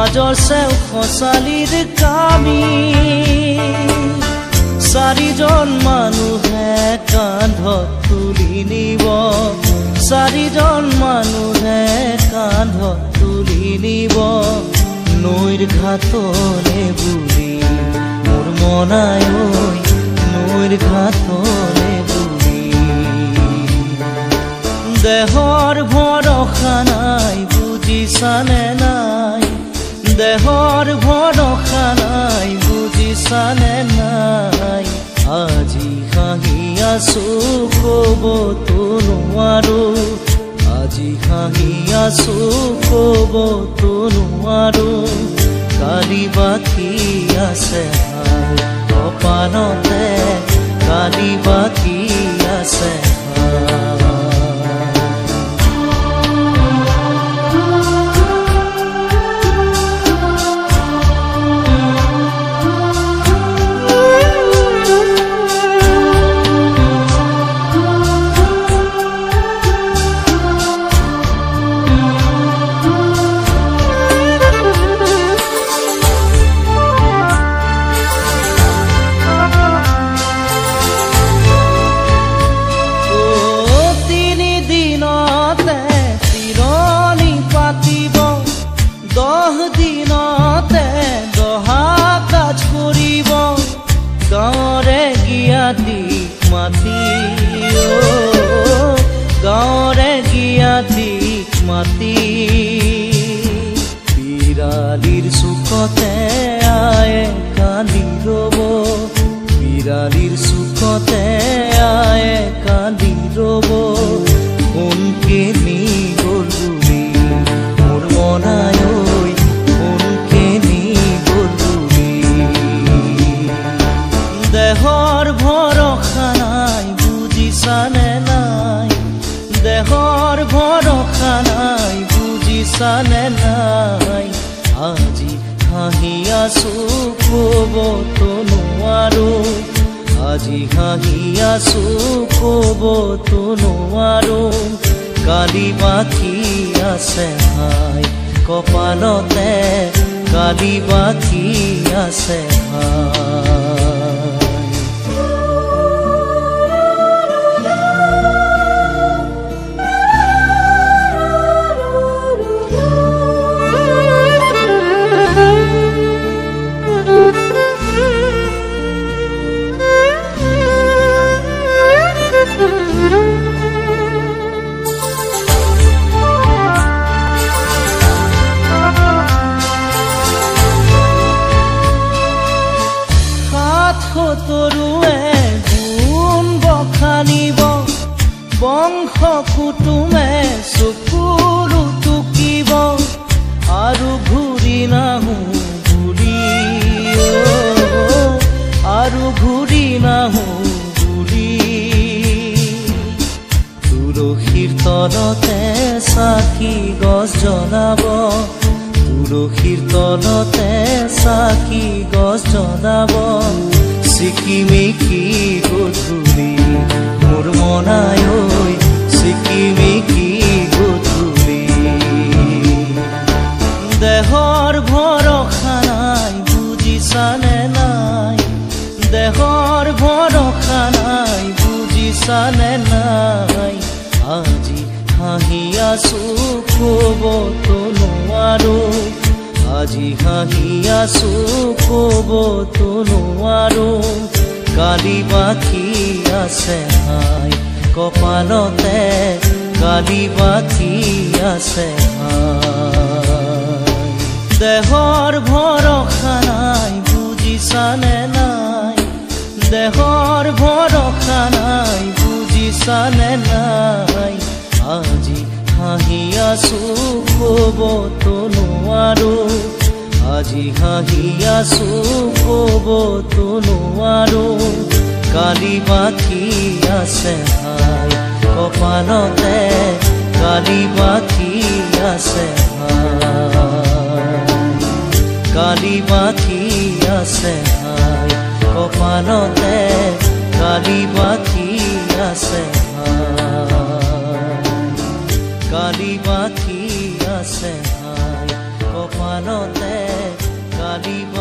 সমাজৰ চেও খচালিৰ কামি চাৰিজন মানুহে কান্ধত তুলি নিব চাৰিজন মানুহে কান্ধত তুলি নিব নৈৰ ঘাটলে বুলি মোৰ মনাই ঐ নৈৰ ঘাটলে বুলি দেহৰ ভৰসা নাই বুজিছানে নাই দেহৰ ভৰসা নাই বুজিছানে নাই আজি হাঁহি আছো ক'বতো নোৱাৰো আজি হাঁহি আছো ক'বতো নোৱাৰো কালি বাকী আছে কপালতে কালি বাকী আছে গাঁৱৰে গিয়াতিক মাতি বিৰালিৰ চুকতে আয়ে কান্দি ৰব বিৰালিৰ চুকতে আয়ে কান্দি ৰব কোনকে নি গ'ল বুলি মোৰ মনাই ঐ কোনকে নি গ'ল বুলি দেহৰ ভৰসা নাই বুজিছানে নাই দেহৰ ভৰসা নাই বুজিছানে নাই আজি হাঁহি আছো ক'বতো নোৱাৰো আজি হাঁহি আছো ক'বতো নোৱাৰো কালি বাকী আছে হাই কপালতে কালি বাকী আছে হাই তৰুৱে গুণ বখানিব বংশ কুটুমে চকুৰু টুকিব আৰু ঘূৰি নাহো বুলি আৰু ঘূৰি নাহো বুলি তুলসীৰ তলতে চাকি গছ জ্বলাব তুলসীৰ তলতে চাকি গছ জ্বলাব চিকিমিকি গধূলি মোৰ মনাই ঐ চিকিমিকি গধূলি দেহৰ ভৰসা নাই বুজিছানে নাই দেহৰ ভৰসা নাই বুজিছানে নাই আজি হাঁহি আছো ক'বতো নোৱাৰো আজি হাঁহি আছো ক'বতো নোৱাৰো কালি বাকী আছে হাই কপালতে কালি বাকী আছে হাই দেহৰ ভৰসা নাই বুজিছানে নাই দেহৰ ভৰসা নাই বুজিছানে নাই আজি হাঁহি আছো ক'বতো নোৱাৰো আজি হাঁহি আছো ক'বতো নোৱাৰো কালি বাকী আছে হাই কপালতে কালি বাকী আছে হাই কালি বাকী আছে হাই কপালতে কালি বাকী আছে কালি বাকী আছে হাই কপালতে লাগিব